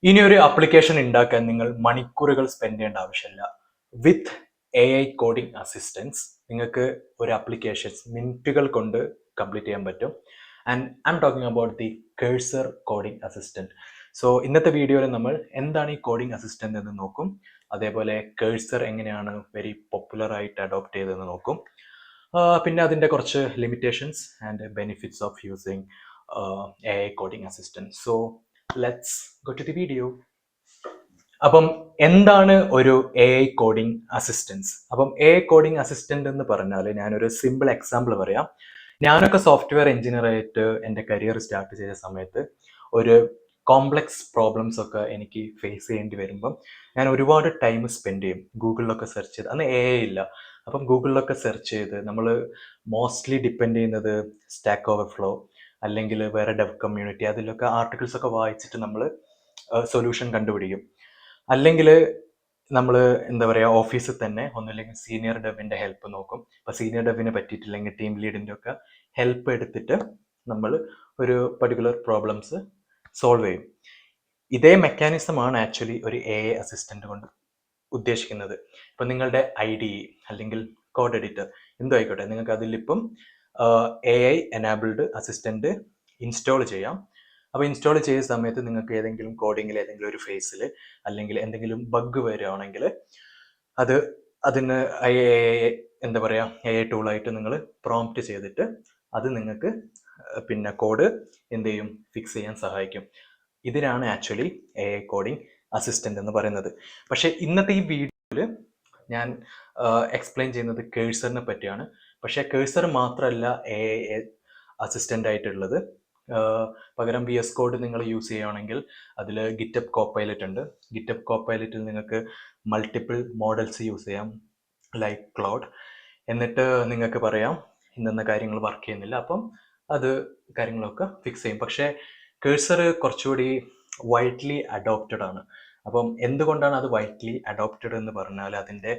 ഇനി ഒരു ആപ്ലിക്കേഷൻ ഉണ്ടാക്കാൻ നിങ്ങൾ മണിക്കൂറുകൾ സ്പെൻഡ് ചെയ്യേണ്ട ആവശ്യമില്ല. വിത്ത് AI കോഡിംഗ് അസിസ്റ്റൻസ് നിങ്ങൾക്ക് ഒരു ആപ്ലിക്കേഷൻ മിനിറ്റുകൾ കൊണ്ട് കംപ്ലീറ്റ് ചെയ്യാൻ പറ്റും. And I am talking about the കേഴ്സർ coding assistant. So ഇന്നത്തെ വീഡിയോയിൽ നമ്മൾ എന്താണ് ഈ കോഡിംഗ് അസിസ്റ്റൻ്റ് എന്ന് നോക്കും. അതേപോലെ കേഴ്സർ എങ്ങനെയാണ് വെരി പോപ്പുലർ ആയിട്ട് അഡോപ്റ്റ് ചെയ്തതെന്ന് നോക്കും. പിന്നെ അതിൻ്റെ കുറച്ച് limitations and benefits of using AI coding assistant. So let's go to the video. അപ്പം എന്താണ് ഒരു AI കോഡിംഗ് അസിസ്റ്റൻസ്? അപ്പം AI കോഡിംഗ് അസിസ്റ്റന്റ് എന്ന് പറഞ്ഞാൽ ഞാനൊരു സിമ്പിൾ എക്സാമ്പിൾ പറയാം. ഞാനൊക്കെ സോഫ്റ്റ്വെയർ എഞ്ചിനീയർ ആയിട്ട് എൻ്റെ കരിയർ സ്റ്റാർട്ട് ചെയ്ത സമയത്ത് ഒരു കോംപ്ലക്സ് പ്രോബ്ലംസ് ഒക്കെ എനിക്ക് ഫേസ് ചെയ്യേണ്ടി വരുമ്പം ഞാൻ ഒരുപാട് ടൈം സ്പെൻഡ് ചെയ്യും ഗൂഗിളിലൊക്കെ സെർച്ച് ചെയ്ത്. അന്ന് AI ഇല്ല. അപ്പം ഗൂഗിളിലൊക്കെ സെർച്ച് ചെയ്ത് നമ്മൾ മോസ്റ്റ്ലി ഡിപ്പെൻഡ് ചെയ്യുന്നത് സ്റ്റാക്ക് ഓവർഫ്ലോ അല്ലെങ്കിൽ വേറെ ഡെവ് കമ്മ്യൂണിറ്റി, അതിലൊക്കെ ആർട്ടിക്കിൾസ് ഒക്കെ വായിച്ചിട്ട് നമ്മൾ സൊല്യൂഷൻ കണ്ടുപിടിക്കും. അല്ലെങ്കിൽ നമ്മൾ എന്താ പറയുക, ഓഫീസിൽ തന്നെ ഒന്നുമില്ലെങ്കിൽ സീനിയർ ഡെവിൻ്റെ ഹെൽപ്പ് നോക്കും. അപ്പോൾ സീനിയർ ഡെവിനെ പറ്റിയിട്ടില്ലെങ്കിൽ ടീം ലീഡിൻ്റെ ഒക്കെ ഹെൽപ്പ് എടുത്തിട്ട് നമ്മൾ ഒരു പർട്ടിക്കുലർ പ്രോബ്ലംസ് സോൾവ് ചെയ്യും. ഇതേ മെക്കാനിസമാണ് ആക്ച്വലി ഒരു AI അസിസ്റ്റൻ്റ് കൊണ്ട് ഉദ്ദേശിക്കുന്നത്. ഇപ്പം നിങ്ങളുടെ IDE അല്ലെങ്കിൽ കോഡ് എഡിറ്റർ എന്തോ ആയിക്കോട്ടെ, നിങ്ങൾക്ക് അതിലിപ്പം AI എനാബിൾഡ് അസിസ്റ്റൻ്റ് ഇൻസ്റ്റാൾ ചെയ്യാം. അപ്പോൾ ഇൻസ്റ്റാൾ ചെയ്ത സമയത്ത് നിങ്ങൾക്ക് ഏതെങ്കിലും കോഡിങ്ങിൽ ഏതെങ്കിലും ഒരു ഫേസിൽ അല്ലെങ്കിൽ എന്തെങ്കിലും ബഗ് വരികയാണെങ്കിൽ അതിന് എന്താ പറയുക, AI ടൂളായിട്ട് നിങ്ങൾ പ്രോംപ്റ്റ് ചെയ്തിട്ട് അത് നിങ്ങൾക്ക് പിന്നെ കോഡ് എന്ത് ചെയ്യും, ഫിക്സ് ചെയ്യാൻ സഹായിക്കും. ഇതിനാണ് ആക്ച്വലി AI കോഡിംഗ് അസിസ്റ്റൻ്റ് എന്ന് പറയുന്നത്. പക്ഷേ ഇന്നത്തെ ഈ വീഡിയോയിൽ ഞാൻ എക്സ്പ്ലെയിൻ ചെയ്യുന്നത് കേഴ്സറിനെ പറ്റിയാണ്. പക്ഷേ കേഴ്സർ മാത്രമല്ല AI അസിസ്റ്റൻ്റ് ആയിട്ടുള്ളത്. പകരം VS കോഡ് നിങ്ങൾ യൂസ് ചെയ്യുകയാണെങ്കിൽ അതിൽ ഗിറ്റബ് കോപ്പൈലറ്റ് ഉണ്ട്. ഗിറ്റബ് കോപ്പൈലറ്റിൽ നിങ്ങൾക്ക് മൾട്ടിപ്പിൾ മോഡൽസ് യൂസ് ചെയ്യാം, ലൈക്ക് ക്ലൗഡ്. എന്നിട്ട് നിങ്ങൾക്ക് പറയാം ഇന്ന കാര്യങ്ങൾ വർക്ക് ചെയ്യുന്നില്ല, അപ്പം അത് കാര്യങ്ങളൊക്കെ ഫിക്സ് ചെയ്യും. പക്ഷേ കേഴ്സർ കുറച്ചുകൂടി വൈഡ്ലി അഡോപ്റ്റഡ് ആണ്. അപ്പം എന്തുകൊണ്ടാണ് അത് വൈഡ്ലി അഡോപ്റ്റഡ് എന്ന് പറഞ്ഞാൽ അതിൻ്റെ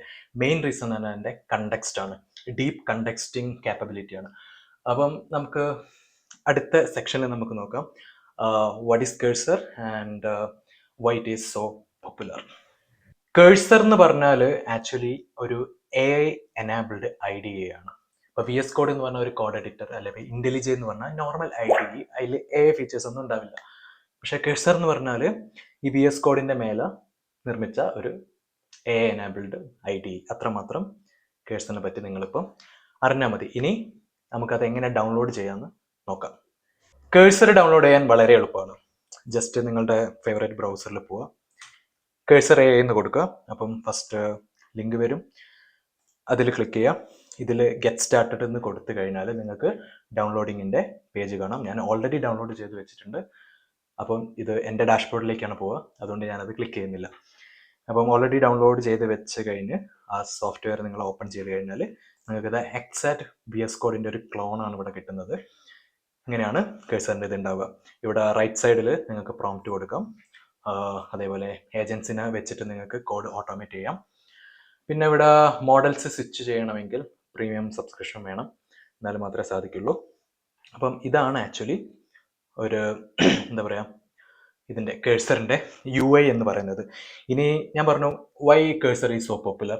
മെയിൻ റീസൺ എന്ന് പറഞ്ഞാൽ അതിൻ്റെ കണ്ടക്സ്റ്റ് ആണ്. ഡീപ്പ് കണ്ടക്സ്റ്റിംഗ് ക്യാപ്പബിലിറ്റിയാണ്. അപ്പം നമുക്ക് അടുത്ത സെക്ഷനിൽ നമുക്ക് നോക്കാം what is കേഴ്സർ and why it is so popular. കേഴ്സർ എന്ന് പറഞ്ഞാൽ ആക്ച്വലി ഒരു AI എനാബിൾഡ് IDE ആണ്. ഇപ്പോൾ VS കോഡ് എന്ന് പറഞ്ഞ ഒരു കോഡ് എഡിറ്റർ അല്ലെങ്കിൽ IntelliJ എന്ന് പറഞ്ഞാൽ നോർമൽ IDE, അതിൽ AI ഫീച്ചേഴ്സ് ഒന്നും ഉണ്ടാവില്ല. പക്ഷേ കേഴ്സർ എന്ന് പറഞ്ഞാൽ ഈ VS കോഡിൻ്റെ മേലെ നിർമ്മിച്ച ഒരു AI എനാബിൾഡ് IDE. അത്രമാത്രം കേഴ്സറിനെ പറ്റി നിങ്ങളിപ്പം അറിഞ്ഞാൽ മതി. ഇനി നമുക്കത് എങ്ങനെ ഡൗൺലോഡ് ചെയ്യാമെന്ന് നോക്കാം. കേഴ്സർ ഡൗൺലോഡ് ചെയ്യാൻ വളരെ എളുപ്പമാണ്. ജസ്റ്റ് നിങ്ങളുടെ ഫേവറേറ്റ് ബ്രൗസറിൽ പോവുക, കേഴ്സർ AI എന്ന് കൊടുക്കുക. അപ്പം ഫസ്റ്റ് ലിങ്ക് വരും, അതിൽ ക്ലിക്ക് ചെയ്യാം. ഇതിൽ ഗെറ്റ് സ്റ്റാർട്ടഡ് എന്ന് കൊടുത്തു കഴിഞ്ഞാൽ നിങ്ങൾക്ക് ഡൗൺലോഡിങ്ങിൻ്റെ പേജ് കാണാം. ഞാൻ ഓൾറെഡി ഡൗൺലോഡ് ചെയ്ത് വെച്ചിട്ടുണ്ട്. അപ്പം ഇത് എൻ്റെ ഡാഷ്ബോർഡിലേക്കാണ് പോവുക, അതുകൊണ്ട് ഞാനത് ക്ലിക്ക് ചെയ്യുന്നില്ല. അപ്പം ഓൾറെഡി ഡൗൺലോഡ് ചെയ്ത് വെച്ച് കഴിഞ്ഞ് ആ സോഫ്റ്റ്വെയർ നിങ്ങൾ ഓപ്പൺ ചെയ്ത് കഴിഞ്ഞാൽ നിങ്ങൾക്കിത് എക്സാക്ട് VS കോഡിൻ്റെ ഒരു ക്ലോണാണ് ഇവിടെ കിട്ടുന്നത്. ഇങ്ങനെയാണ് കേഴ്സറിൻ്റെ ഇത് ഉണ്ടാവുക. ഇവിടെ റൈറ്റ് സൈഡിൽ നിങ്ങൾക്ക് പ്രോംപ്റ്റ് കൊടുക്കാം. അതേപോലെ ഏജൻസിനെ വെച്ചിട്ട് നിങ്ങൾക്ക് കോഡ് ഓട്ടോമേറ്റ് ചെയ്യാം. പിന്നെ ഇവിടെ മോഡൽസ് സ്വിച്ച് ചെയ്യണമെങ്കിൽ പ്രീമിയം സബ്സ്ക്രിപ്ഷൻ വേണം, എന്നാലും മാത്രമേ സാധിക്കുള്ളൂ. അപ്പം ഇതാണ് ആക്ച്വലി ഒരു എന്താ പറയുക, ഇതിൻ്റെ കേഴ്സറിൻ്റെ UI എന്ന് പറയുന്നത്. ഇനി ഞാൻ പറഞ്ഞു why Cursor is so popular.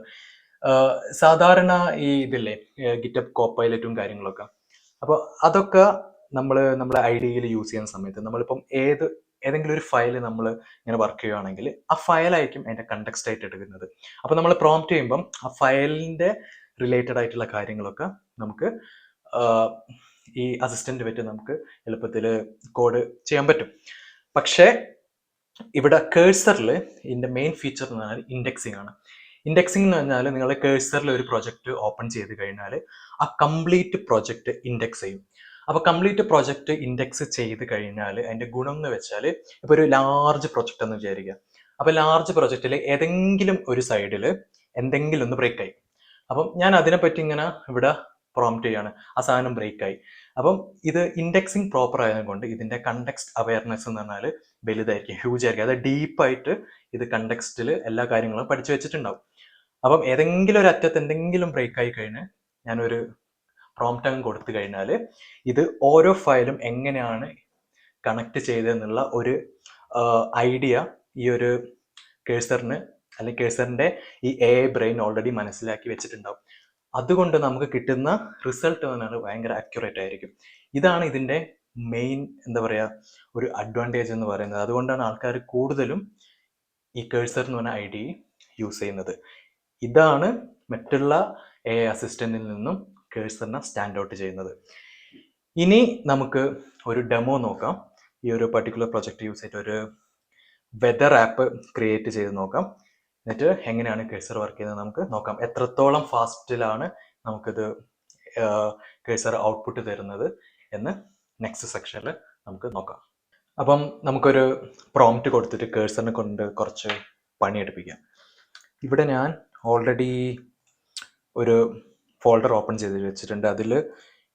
സാധാരണ ഈ ഇതില്ലേ ഗിറ്റബ് കോപ്പൈലറ്റും കാര്യങ്ങളൊക്കെ, അപ്പോൾ അതൊക്കെ നമ്മുടെ IDEയിൽ യൂസ് ചെയ്യുന്ന സമയത്ത് നമ്മളിപ്പം ഏതെങ്കിലും ഒരു ഫയൽ നമ്മൾ ഇങ്ങനെ വർക്ക് ചെയ്യുകയാണെങ്കിൽ ആ ഫയലായിരിക്കും അതിൻ്റെ കണ്ടക്സ്റ്റ് ആയിട്ട് എടുക്കുന്നത്. അപ്പോൾ നമ്മൾ പ്രോംപ്റ്റ് ചെയ്യുമ്പം ആ ഫയലിൻ്റെ റിലേറ്റഡ് ആയിട്ടുള്ള കാര്യങ്ങളൊക്കെ നമുക്ക് ഈ അസിസ്റ്റൻ്റ് വെച്ച് നമുക്ക് എളുപ്പത്തിൽ കോഡ് ചെയ്യാൻ പറ്റും. പക്ഷേ ഇവിടെ കേഴ്സറിൽ ഇതിൻ്റെ മെയിൻ ഫീച്ചർ എന്ന് പറഞ്ഞാൽ ഇൻഡെക്സിങ് ആണ്. ഇൻഡെക്സിങ് എന്ന് പറഞ്ഞാൽ നിങ്ങൾ കേഴ്സറിൽ ഒരു പ്രൊജക്റ്റ് ഓപ്പൺ ചെയ്ത് കഴിഞ്ഞാൽ ആ കംപ്ലീറ്റ് പ്രൊജക്റ്റ് ഇൻഡെക്സ് ചെയ്യും. അപ്പോൾ കംപ്ലീറ്റ് പ്രൊജക്റ്റ് ഇൻഡെക്സ് ചെയ്ത് കഴിഞ്ഞാൽ അതിൻ്റെ ഗുണം എന്ന് വെച്ചാൽ ഇപ്പോൾ ഒരു ലാർജ് പ്രൊജക്റ്റ് എന്ന് വിചാരിക്കുക. അപ്പോൾ ലാർജ് പ്രൊജക്റ്റിൽ ഏതെങ്കിലും ഒരു സൈഡിൽ എന്തെങ്കിലും ഒന്ന് ബ്രേക്കായി. അപ്പം ഞാൻ അതിനെപ്പറ്റി ഇങ്ങനെ ഇവിടെ പ്രോംപ്റ്റ് ചെയ്യാണ്, ആ സാധനം ബ്രേക്കായി. അപ്പം ഇത് ഇൻഡെക്സിങ് പ്രോപ്പർ ആയതുകൊണ്ട് ഇതിൻ്റെ കണ്ടക്സ്റ്റ് അവയർനെസ് എന്ന് പറഞ്ഞാൽ വലുതായിരിക്കും, ഹ്യൂജ് ആയിരിക്കും. അത് ഡീപ്പായിട്ട് ഇത് കണ്ടക്സ്റ്റിൽ എല്ലാ കാര്യങ്ങളും പഠിച്ചു വെച്ചിട്ടുണ്ടാവും. അപ്പം ഏതെങ്കിലും ഒരു അറ്റത്ത് എന്തെങ്കിലും ബ്രേക്കായി കഴിഞ്ഞ് ഞാനൊരു പ്രോംപ്റ്റ് അങ്ങ് കൊടുത്തു കഴിഞ്ഞാൽ ഇത് ഓരോ ഫയലും എങ്ങനെയാണ് കണക്ട് ചെയ്തതെന്നുള്ള ഒരു ഐഡിയ ഈ ഒരു കേഴ്സറിന് അല്ലെങ്കിൽ കേഴ്സറിൻ്റെ ഈ AI ബ്രെയിൻ ഓൾറെഡി മനസ്സിലാക്കി വെച്ചിട്ടുണ്ടാവും. അതുകൊണ്ട് നമുക്ക് കിട്ടുന്ന റിസൾട്ട് എന്ന് ഭയങ്കര അക്യുറേറ്റ് ആയിരിക്കും. ഇതാണ് ഇതിൻ്റെ മെയിൻ എന്താ പറയുക ഒരു അഡ്വാൻറ്റേജ് എന്ന് പറയുന്നത്. അതുകൊണ്ടാണ് ആൾക്കാർ കൂടുതലും ഈ കേഴ്സർ എന്ന് പറഞ്ഞ ഐഡിയ യൂസ് ചെയ്യുന്നത്. ഇതാണ് മറ്റുള്ള AI അസിസ്റ്റന്റിൽ നിന്നും കേഴ്സറിനെ സ്റ്റാൻഡ് ഔട്ട് ചെയ്യുന്നത്. ഇനി നമുക്ക് ഒരു ഡെമോ നോക്കാം. ഈ ഒരു പർട്ടിക്കുലർ പ്രൊജക്റ്റ് യൂസ് ചെയ്തിട്ട് ഒരു വെതർ ആപ്പ് ക്രിയേറ്റ് ചെയ്ത് നോക്കാം. എന്നിട്ട് എങ്ങനെയാണ് കേഴ്സർ വർക്ക് ചെയ്യുന്നത് നമുക്ക് നോക്കാം. എത്രത്തോളം ഫാസ്റ്റിലാണ് നമുക്കിത് കേഴ്സർ ഔട്ട്പുട്ട് തരുന്നത് എന്ന് നെക്സ്റ്റ് സെക്ഷനിൽ നമുക്ക് നോക്കാം. അപ്പം നമുക്കൊരു പ്രോംപ്റ്റ് കൊടുത്തിട്ട് കേഴ്സറിനെ കൊണ്ട് കുറച്ച് പണിയെടുപ്പിക്കാം. ഇവിടെ ഞാൻ ഓൾറെഡി ഒരു ഫോൾഡർ ഓപ്പൺ ചെയ്ത് വെച്ചിട്ടുണ്ട്. അതിൽ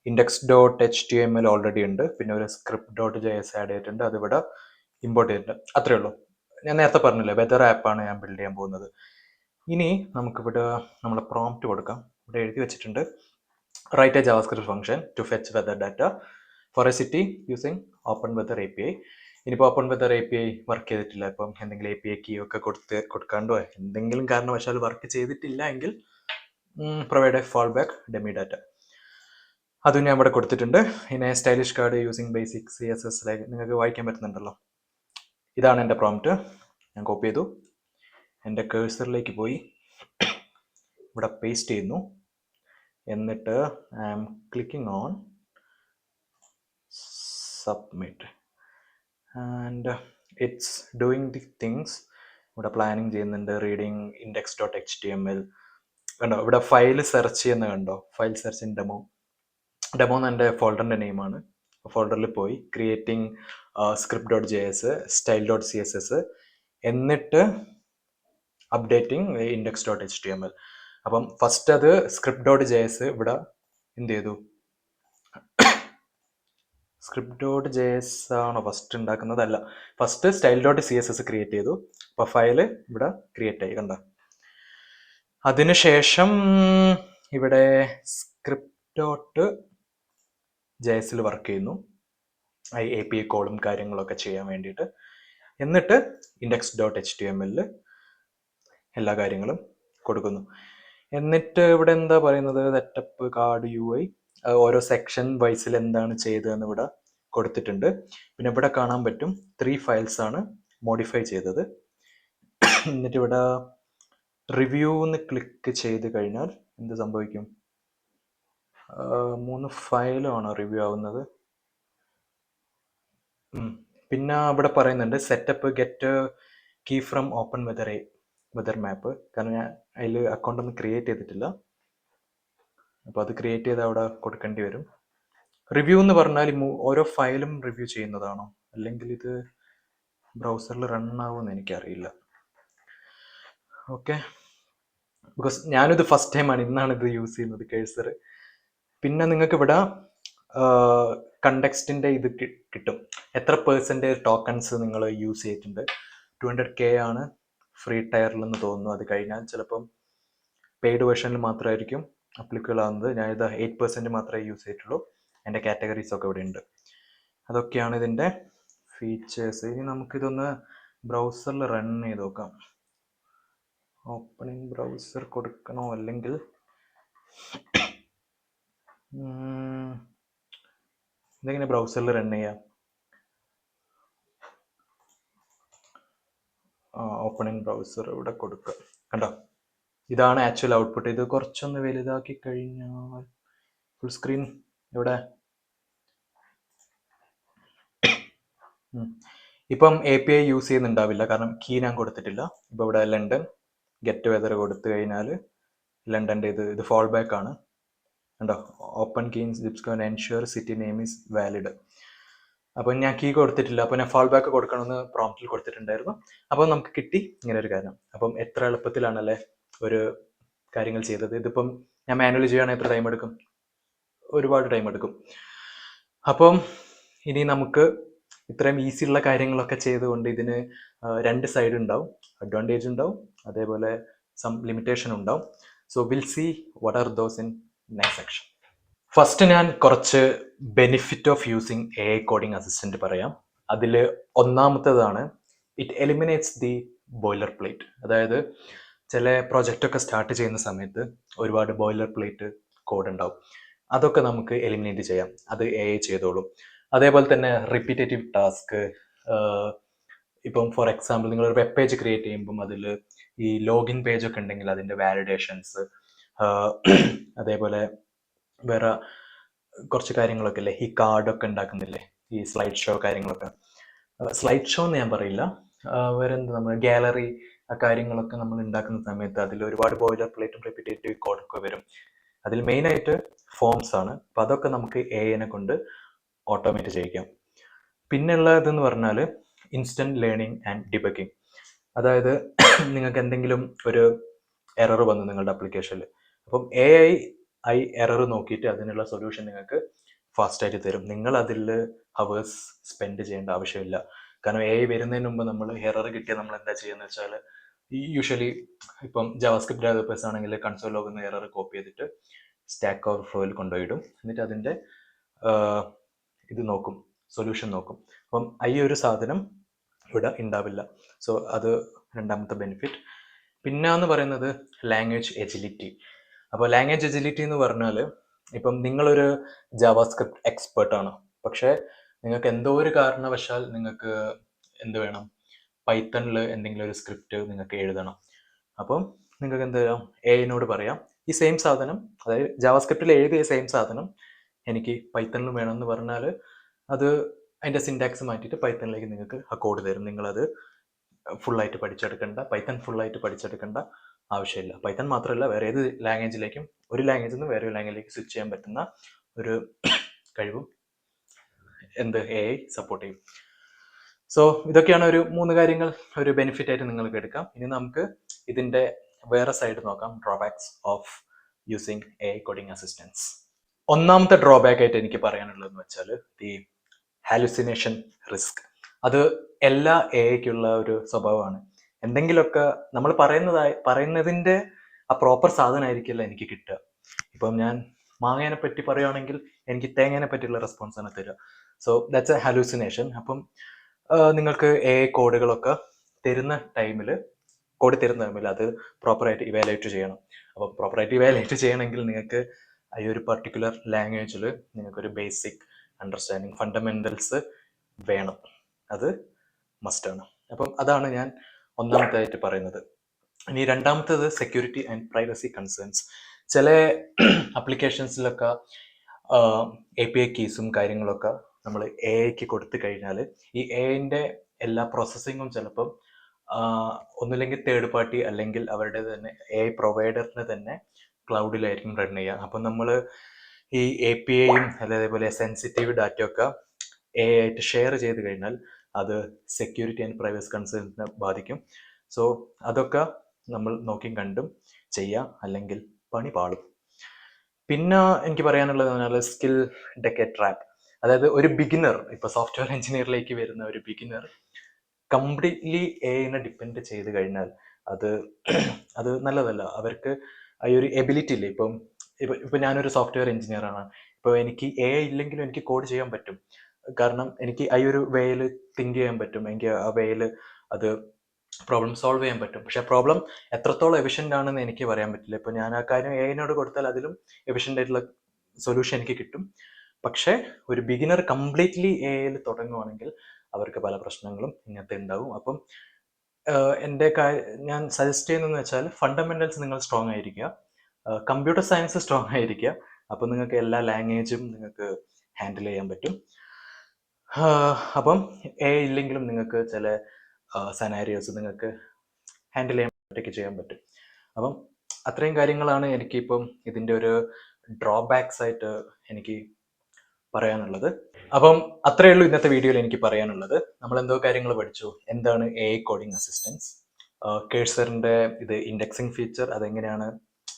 index.html ഓൾറെഡി ഉണ്ട്. പിന്നെ ഒരു script.js ആഡ് ചെയ്തിട്ടുണ്ട്. അതിവിടെ ഇമ്പോർട്ട് ചെയ്തിട്ടുണ്ട്. അത്രേ ഉള്ളൂ. ഞാൻ നേരത്തെ പറഞ്ഞില്ലേ വെതർ ആപ്പാണ് ഞാൻ ബിൽഡ് ചെയ്യാൻ പോകുന്നത്. ഇനി നമുക്കിവിടെ നമ്മളെ പ്രോംപ്റ്റ് കൊടുക്കാം. ഇവിടെ എഴുതി വെച്ചിട്ടുണ്ട് write a JavaScript function to fetch weather data for a city using open weather API. ഇനിയിപ്പോൾ ഓപ്പൺ വെതർ API വർക്ക് ചെയ്തിട്ടില്ല, ഇപ്പം എന്തെങ്കിലും API കീ ഒക്കെ കൊടുക്കാണ്ടോ എന്തെങ്കിലും കാരണവശാൽ വർക്ക് ചെയ്തിട്ടില്ല എങ്കിൽ provide A fall back demi data. അതും ഞാൻ ഇവിടെ കൊടുത്തിട്ടുണ്ട്. പിന്നെ stylish card using basic CSS നിങ്ങൾക്ക് വായിക്കാൻ പറ്റുന്നുണ്ടല്ലോ. ഇതാണ് എൻ്റെ പ്രോംപ്റ്റ്. ഞാൻ കോപ്പി ചെയ്തു, എൻ്റെ കേഴ്സറിലേക്ക് പോയി ഇവിടെ പേസ്റ്റ് ചെയ്യുന്നു. എന്നിട്ട് I am clicking on submit and it's doing the things. ഇവിടെ പ്ലാനിങ് ചെയ്യുന്നുണ്ട്, റീഡിങ് index.html കണ്ടോ. ഇവിടെ ഫയൽ സെർച്ച് ചെയ്യുന്ന കണ്ടോ, ഫയൽ സെർച്ച് ഇൻ ഡെമോ എന്ന് എൻ്റെ ഫോൾഡറിൻ്റെ നെയിമാണ്. ഫോൾഡറിൽ പോയി ക്രിയേറ്റിംഗ് script.js style.css എന്നിട്ട് അപ്ഡേറ്റിംഗ് index.html. അപ്പം ഫസ്റ്റ് അത് script.js ഇവിടെ എന്ത് ചെയ്തു, script.js ആണോ ഫസ്റ്റ് ഉണ്ടാക്കുന്നതല്ല, ഫസ്റ്റ് style.css ക്രിയേറ്റ് ചെയ്തു. അപ്പോൾ ഫയൽ ഇവിടെ ക്രിയേറ്റ് ആയി കണ്ടോ. അതിനുശേഷം ഇവിടെ script.js വർക്ക് ചെയ്യുന്നു, API കോളും കാര്യങ്ങളൊക്കെ ചെയ്യാൻ വേണ്ടിയിട്ട്. എന്നിട്ട് index.html എല്ലാ കാര്യങ്ങളും കൊടുക്കുന്നു. എന്നിട്ട് ഇവിടെ എന്താ പറയുന്നത്, സെറ്റപ്പ് കാർഡ് UI ഓരോ സെക്ഷൻ വൈസിൽ എന്താണ് ചെയ്തതെന്ന് ഇവിടെ കൊടുത്തിട്ടുണ്ട്. പിന്നെ ഇവിടെ കാണാൻ പറ്റും 3 ഫയൽസ് ആണ് മോഡിഫൈ ചെയ്തത്. എന്നിട്ട് ഇവിടെ റിവ്യൂ എന്ന് ക്ലിക്ക് ചെയ്ത് കഴിഞ്ഞാൽ എന്ത് സംഭവിക്കും, 3 ഫയലുമാണോ റിവ്യൂ ആവുന്നത്. പിന്നെ ഇവിടെ പറയുന്നുണ്ട് setup get key from Open Weather Map. കാരണം ഞാൻ അതിൽ അക്കൗണ്ട് ഒന്നും ക്രിയേറ്റ് ചെയ്തിട്ടില്ല, അപ്പോൾ അത് ക്രിയേറ്റ് ചെയ്ത് അവിടെ കൊടുക്കേണ്ടി വരും. റിവ്യൂ എന്ന് പറഞ്ഞാൽ ഓരോ ഫയലും റിവ്യൂ ചെയ്യുന്നതാണോ, അല്ലെങ്കിൽ ഇത് ബ്രൗസറിൽ റൺ ആവുമെന്ന് എനിക്കറിയില്ല. ഓക്കെ, ബിക്കോസ് ഞാനിത് ഫസ്റ്റ് ടൈമാണ്, ഇന്നാണ് ഇത് യൂസ് ചെയ്യുന്നത് കേഴ്സർ. പിന്നെ നിങ്ങൾക്ക് ഇവിടെ കണ്ടെക്സ്റ്റിൻ്റെ ഇത് കിട്ടും, എത്ര % ടോക്കൺസ് നിങ്ങൾ യൂസ് ചെയ്തിട്ടുണ്ട്. 200K ആണ് ഫ്രീ ടയറിലെന്ന് തോന്നുന്നു. അത് കഴിഞ്ഞാൽ ചിലപ്പം പെയ്ഡ് വേർഷനിൽ മാത്രമായിരിക്കും അപ്ലിക്കബിൾ ആവുന്നത്. ഞാനിത് 8% മാത്രമേ യൂസ് ചെയ്തിട്ടുള്ളൂ. എൻ്റെ കാറ്റഗറീസ് ഒക്കെ ഇവിടെ ഉണ്ട്. അതൊക്കെയാണ് ഇതിൻ്റെ ഫീച്ചേഴ്സ്. ഇനി നമുക്കിതൊന്ന് ബ്രൗസറിൽ റൺ ചെയ്ത് നോക്കാം. ഓപ്പണിംഗ് ബ്രൗസർ കൊടുക്കണോ, അല്ലെങ്കിൽ ഇതെങ്ങനെ ബ്രൗസറിൽ റൺ ചെയ്യാം. ഓപ്പണിംഗ് ബ്രൗസർ ഇവിടെ കൊടുക്കുക. കണ്ടോ, ഇതാണ് ആക്ച്വൽ ഔട്ട്പുട്ട്. ഇത് കുറച്ചൊന്ന് വലുതാക്കി കഴിഞ്ഞാൽ ഫുൾ സ്ക്രീൻ ഇവിടെ. ഇപ്പം API യൂസ് ചെയ്യുന്നുണ്ടാവില്ല, കാരണം കീ ഞാൻ കൊടുത്തിട്ടില്ല. ഇപ്പോൾ ഇവിടെ ലണ്ടൻ ഗെറ്റ് വെതർ കൊടുത്തു കഴിഞ്ഞാൽ ലണ്ടൻ്റെ ഇത് ഫാൾ ബാക്ക് ആണ്. കണ്ടോ, ഓപ്പൺ കീ ജിപ്സ്കോ ensure city name is valid. അപ്പോൾ ഞാൻ കീ കൊടുത്തിട്ടില്ല, അപ്പോൾ ഞാൻ ഫാൾ ബാക്ക് കൊടുക്കണമെന്ന് പ്രോംപ്റ്റിൽ കൊടുത്തിട്ടുണ്ടായിരുന്നു. അപ്പോൾ നമുക്ക് കിട്ടി ഇങ്ങനെ ഒരു കാര്യം. അപ്പം എത്ര എളുപ്പത്തിലാണല്ലേ ഒരു കാര്യങ്ങൾ ചെയ്തത്. ഇതിപ്പം ഞാൻ മാനുവലി ചെയ്യുകയാണെങ്കിൽ എത്ര ടൈം എടുക്കും, ഒരുപാട് ടൈം എടുക്കും. അപ്പം ഇനി നമുക്ക് ഇത്രയും ഈസി ഉള്ള കാര്യങ്ങളൊക്കെ ചെയ്തുകൊണ്ട് ഇതിന് 2 സൈഡ് ഉണ്ടാവും, അഡ്വാൻറ്റേജ് ഉണ്ടാവും, അതേപോലെ സം ലിമിറ്റേഷൻ ഉണ്ടാവും. So will see what are those in next section. First ഞാൻ കുറച്ച് benefit of using AI coding assistant പറയാം. അതിൽ ഒന്നാമത്തേതാണ് it eliminates the boilerplate. അതായത് ചില പ്രൊജക്റ്റൊക്കെ സ്റ്റാർട്ട് ചെയ്യുന്ന സമയത്ത് ഒരുപാട് ബോയിലർ പ്ലേറ്റ് കോഡ് ഉണ്ടാവും. അതൊക്കെ നമുക്ക് എലിമിനേറ്റ് ചെയ്യാം. അത് AI ചെയ്തോളും. അതേപോലെ തന്നെ റിപ്പീറ്റേറ്റീവ് ടാസ്ക്, ഇപ്പം ഫോർ എക്സാമ്പിൾ നിങ്ങളൊരു വെബ് പേജ് ക്രിയേറ്റ് ചെയ്യുമ്പം അതിൽ ഈ ലോഗിൻ പേജ് ഒക്കെ ഉണ്ടെങ്കിൽ അതിൻ്റെ വാലിഡേഷൻസ്, അതേപോലെ വേറെ കുറച്ച് കാര്യങ്ങളൊക്കെ ഇല്ലേ, ഈ കാർഡൊക്കെ ഉണ്ടാക്കുന്നില്ലേ, ഈ സ്ലൈഡ് ഷോ കാര്യങ്ങളൊക്കെ. സ്ലൈഡ് ഷോ എന്ന് ഞാൻ പറയില്ല, വേറെ എന്ത്, നമ്മൾ ഗാലറി ആ കാര്യങ്ങളൊക്കെ നമ്മൾ ഉണ്ടാക്കുന്ന സമയത്ത് അതിൽ ഒരുപാട് ബോയിലർ പ്ലേറ്റും റിപ്പീറ്റേറ്റീവ് കോഡൊക്കെ വരും. അതിൽ മെയിനായിട്ട് ഫോംസ് ആണ്. അപ്പം അതൊക്കെ നമുക്ക് AI കൊണ്ട് ഓട്ടോമേറ്റ് ചെയ്യിക്കാം. പിന്നെയുള്ള ഇതെന്ന് പറഞ്ഞാൽ ഇൻസ്റ്റൻറ്റ് ലേണിംഗ് ആൻഡ് ഡിബഗിങ്. അതായത് നിങ്ങൾക്ക് എന്തെങ്കിലും ഒരു എറർ വന്നു നിങ്ങളുടെ ആപ്ലിക്കേഷനിൽ, അപ്പം AI എറർ നോക്കിയിട്ട് അതിനുള്ള സൊല്യൂഷൻ നിങ്ങൾക്ക് ഫാസ്റ്റായിട്ട് തരും. നിങ്ങൾ അതിൽ ഹവേഴ്സ് സ്പെൻഡ് ചെയ്യേണ്ട ആവശ്യമില്ല. കാരണം AI വരുന്നതിന് മുമ്പ് നമ്മൾ എറർ കിട്ടിയാൽ നമ്മൾ എന്താ ചെയ്യുന്നത് വെച്ചാൽ, യൂഷ്വലി ഇപ്പം ജാവാസ്ക്രിപ്റ്റ് ഡെവലപ്പേഴ്സ് ആണെങ്കിൽ കൺസോൾ ലോഗിൽ എറർ കോപ്പി ചെയ്തിട്ട് സ്റ്റാക്ക് ഓവർഫ്ലോയിൽ കൊണ്ടുപോയിടും. എന്നിട്ട് അതിൻ്റെ ഇത് നോക്കും, സൊല്യൂഷൻ നോക്കും. അപ്പം ഈ ഒരു സാധനം ഇവിടെ ഉണ്ടാവില്ല. സോ അത് രണ്ടാമത്തെ ബെനിഫിറ്റ്. പിന്നെ എന്ന് പറയുന്നത് ലാംഗ്വേജ് എജിലിറ്റി. അപ്പോൾ ലാംഗ്വേജ് എജിലിറ്റി എന്ന് പറഞ്ഞാൽ, ഇപ്പം നിങ്ങളൊരു ജാവാസ്ക്രിപ്റ്റ് എക്സ്പേർട്ടാണ്, പക്ഷേ നിങ്ങൾക്ക് എന്തോ ഒരു കാരണവശാൽ നിങ്ങൾക്ക് എന്ത് വേണം, പൈത്തണിൽ എന്തെങ്കിലും ഒരു സ്ക്രിപ്റ്റ് നിങ്ങൾക്ക് എഴുതണം. അപ്പം നിങ്ങൾക്ക് എന്ത് ചെയ്യാം, AI പറയാം ഈ സെയിം സാധനം, അതായത് ജാവാസ്ക്രിപ്റ്റിൽ എഴുതിയ സെയിം സാധനം എനിക്ക് പൈത്തണിൽ വേണമെന്ന് പറഞ്ഞാൽ അത് അതിൻ്റെ സിൻടാക്സ് മാറ്റിയിട്ട് പൈത്തണിലേക്ക് നിങ്ങൾക്ക് ആ കോഡ് തരും. നിങ്ങളത് ഫുള്ളായിട്ട് പഠിച്ചെടുക്കേണ്ട, പൈത്തൺ ഫുള്ളായിട്ട് പഠിച്ചെടുക്കേണ്ട ആവശ്യമില്ല. പൈത്തൺ മാത്രമല്ല, വേറെ ഏത് ലാംഗ്വേജിലേക്കും, ഒരു ലാംഗ്വേജിൽ നിന്ന് വേറൊരു ലാംഗ്വേജിലേക്ക് സ്വിച്ച് ചെയ്യാൻ പറ്റുന്ന ഒരു കഴിവും AI സപ്പോർട്ട് ചെയ്യും. സോ ഇതൊക്കെയാണ് ഒരു 3 കാര്യങ്ങൾ ഒരു ബെനിഫിറ്റ് ആയിട്ട് നിങ്ങൾക്ക് എടുക്കാം. ഇനി നമുക്ക് ഇതിൻ്റെ വേറെ സൈഡ് നോക്കാം, drawbacks of using AI coding assistance. ഒന്നാമത്തെ ഡ്രോബാക്ക് ആയിട്ട് എനിക്ക് പറയാനുള്ളതെന്ന് വെച്ചാൽ ദി ഹാലുസിനേഷൻ റിസ്ക്. അത് എല്ലാ AI-ക്കുള്ള ഒരു സ്വഭാവമാണ്. എന്തെങ്കിലുമൊക്കെ നമ്മൾ പറയുന്നതിൻ്റെ ആ പ്രോപ്പർ സാധനമായിരിക്കില്ല എനിക്ക് കിട്ടുക. ഇപ്പം ഞാൻ മാങ്ങേനെ പറ്റി പറയുകയാണെങ്കിൽ എനിക്ക് തേങ്ങേനെ പറ്റിയുള്ള റെസ്പോൺസ് ആണ് തരിക. So that's A hallucination. അപ്പം നിങ്ങൾക്ക് AI കോഡുകളൊക്കെ തരുന്ന ടൈമിൽ അത് പ്രോപ്പറായിട്ട് ഇവാലുവേറ്റ് ചെയ്യണം. അപ്പോൾ പ്രോപ്പറായിട്ട് ഇവാലുവേറ്റ് ചെയ്യണമെങ്കിൽ നിങ്ങൾക്ക് ഈ ഒരു പർട്ടിക്കുലർ ലാംഗ്വേജിൽ നിങ്ങൾക്കൊരു ബേസിക് അണ്ടർസ്റ്റാൻഡിങ്, ഫണ്ടമെൻ്റൽസ് വേണം. അത് മസ്റ്റാണ്. അപ്പം അതാണ് ഞാൻ ഒന്നാമതായിട്ട് പറയുന്നത്. ഇനി രണ്ടാമത്തേത് സെക്യൂരിറ്റി ആൻഡ് പ്രൈവസി കൺസേൺസ്. ചില ആപ്ലിക്കേഷൻസിലൊക്കെ API കീസും കാര്യങ്ങളൊക്കെ നമ്മൾ AI-ക്ക് കൊടുത്തു കഴിഞ്ഞാൽ ഈ AI-ൻ്റെ എല്ലാ പ്രോസസ്സിങ്ങും ചിലപ്പം ഒന്നുമില്ലെങ്കിൽ തേർഡ് പാർട്ടി അല്ലെങ്കിൽ അവരുടെ തന്നെ AI പ്രൊവൈഡറിന് തന്നെ ക്ലൗഡിലായിരിക്കും റൺ ചെയ്യുക. അപ്പം നമ്മൾ ഈ API-യും അതേപോലെ സെൻസിറ്റീവ് ഡാറ്റയൊക്കെ AI ആയിട്ട് ഷെയർ ചെയ്ത് കഴിഞ്ഞാൽ അത് സെക്യൂരിറ്റി ആൻഡ് പ്രൈവസി കൺസേൺസിനെ ബാധിക്കും. സോ അതൊക്കെ നമ്മൾ നോക്കിയും കണ്ടും ചെയ്യാം, അല്ലെങ്കിൽ പണി പാളും. പിന്നെ എനിക്ക് പറയാനുള്ളത് പറഞ്ഞാൽ സ്കിൽ ഡെക്കേഡ് ട്രാപ്പ്. അതായത് ഒരു ബിഗിനർ, ഇപ്പോൾ സോഫ്റ്റ്വെയർ എഞ്ചിനീയറിലേക്ക് വരുന്ന ഒരു ബിഗിനർ കംപ്ലീറ്റ്ലി AI-നെ ഡിപ്പെൻഡ് ചെയ്ത് കഴിഞ്ഞാൽ അത് നല്ലതല്ല. അവർക്ക് ഈ ഒരു എബിലിറ്റി ഇല്ലേ, ഇപ്പം ഞാനൊരു സോഫ്റ്റ്വെയർ എഞ്ചിനീയറാണ്, ഇപ്പോൾ എനിക്ക് AI ഇല്ലെങ്കിലും എനിക്ക് കോഡ് ചെയ്യാൻ പറ്റും. കാരണം എനിക്ക് ഈ ഒരു വേയിൽ തിങ്ക് ചെയ്യാൻ പറ്റും, എനിക്ക് ആ വേയിൽ അത് പ്രോബ്ലം സോൾവ് ചെയ്യാൻ പറ്റും. പക്ഷെ പ്രോബ്ലം എത്രത്തോളം എഫിഷ്യൻ്റ് ആണെന്ന് എനിക്ക് പറയാൻ പറ്റില്ല. ഇപ്പോൾ ഞാൻ ആ കാര്യം AI-നോട് കൊടുത്താൽ അതിലും എഫിഷ്യൻ്റ് ആയിട്ടുള്ള സൊല്യൂഷൻ എനിക്ക് കിട്ടും. പക്ഷേ ഒരു ബിഗിനർ കംപ്ലീറ്റ്ലി AI-ൽ തുടങ്ങുവാണെങ്കിൽ അവർക്ക് പല പ്രശ്നങ്ങളും ഇങ്ങനത്തെ ഉണ്ടാവും. അപ്പം ഞാൻ സജസ്റ്റ് ചെയ്യുന്നതെന്ന് വെച്ചാൽ ഫണ്ടമെൻ്റൽസ് നിങ്ങൾ സ്ട്രോങ് ആയിരിക്കുക, കമ്പ്യൂട്ടർ സയൻസ് സ്ട്രോങ് ആയിരിക്കുക. അപ്പം നിങ്ങൾക്ക് എല്ലാ ലാംഗ്വേജും നിങ്ങൾക്ക് ഹാൻഡിൽ ചെയ്യാൻ പറ്റും. അപ്പം AI ഇല്ലെങ്കിലും നിങ്ങൾക്ക് ചില സെനാരിയോസ് നിങ്ങൾക്ക് ഹാൻഡിൽ ചെയ്യാൻ പറ്റും. അപ്പം അത്രയും കാര്യങ്ങളാണ് എനിക്കിപ്പം ഇതിൻ്റെ ഒരു ഡ്രോബാക്സ് ആയിട്ട് എനിക്ക് പറയാനുള്ളത്. അപ്പം അത്രയേ ഉള്ളൂ ഇന്നത്തെ വീഡിയോയിൽ എനിക്ക് പറയാനുള്ളത്. നമ്മൾ എന്തോ കാര്യങ്ങൾ പഠിച്ചു. എന്താണ് AI കോഡിംഗ് അസിസ്റ്റൻസ്, കേഴ്സറിൻ്റെ ഇത് ഇൻഡെക്സിങ് ഫീച്ചർ അതെങ്ങനെയാണ്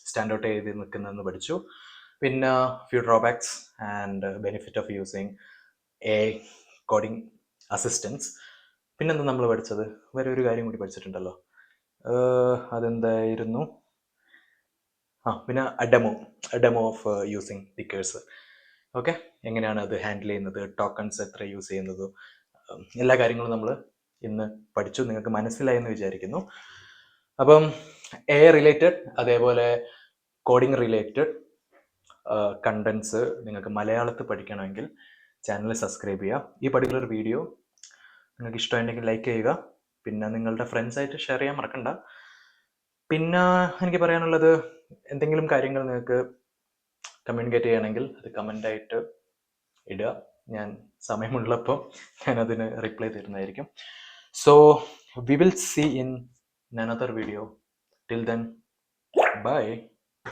സ്റ്റാൻഡ് ഔട്ട് ചെയ്ത് നിൽക്കുന്നതെന്ന് പഠിച്ചു. പിന്നെ few drawbacks and benefit of using AI coding assistance. പിന്നെന്താ നമ്മൾ പഠിച്ചത്, വേറെ ഒരു കാര്യം കൂടി പഠിച്ചിട്ടുണ്ടല്ലോ, അതെന്തായിരുന്നു, പിന്നെ demo of using the കേഴ്സർ. Okay, എങ്ങനെയാണ് അത് ഹാൻഡിൽ ചെയ്യുന്നത്, ടോക്കൺസ് എത്ര യൂസ് ചെയ്യുന്നത്, എല്ലാ കാര്യങ്ങളും നമ്മൾ ഇന്ന് പഠിച്ചു, നിങ്ങൾക്ക് മനസ്സിലായി എന്ന് വിചാരിക്കുന്നു. അപ്പം എ റിലേറ്റഡ് അതേപോലെ കോഡിംഗ് റിലേറ്റഡ് കണ്ടൻസ് നിങ്ങൾക്ക് മലയാളത്തിൽ പഠിക്കണമെങ്കിൽ ചാനൽ സബ്സ്ക്രൈബ് ചെയ്യുക. ഈ പർട്ടിക്കുലർ വീഡിയോ നിങ്ങൾക്ക് ഇഷ്ടമുണ്ടെങ്കിൽ ലൈക്ക് ചെയ്യുക, പിന്നെ നിങ്ങളുടെ ഫ്രണ്ട്സായിട്ട് ഷെയർ ചെയ്യാൻ മറക്കണ്ട. പിന്നെ എനിക്ക് പറയാനുള്ളത്, എന്തെങ്കിലും കാര്യങ്ങൾ നിങ്ങൾക്ക് കമ്മ്യൂണിക്കേറ്റ് ചെയ്യണമെങ്കിൽ അത് കമൻ്റായിട്ട് ഇടുക. ഞാൻ സമയമുള്ളപ്പോൾ ഞാനതിന് റിപ്ലൈ തരുന്നതായിരിക്കും. So we will see in another video. Till then, bye.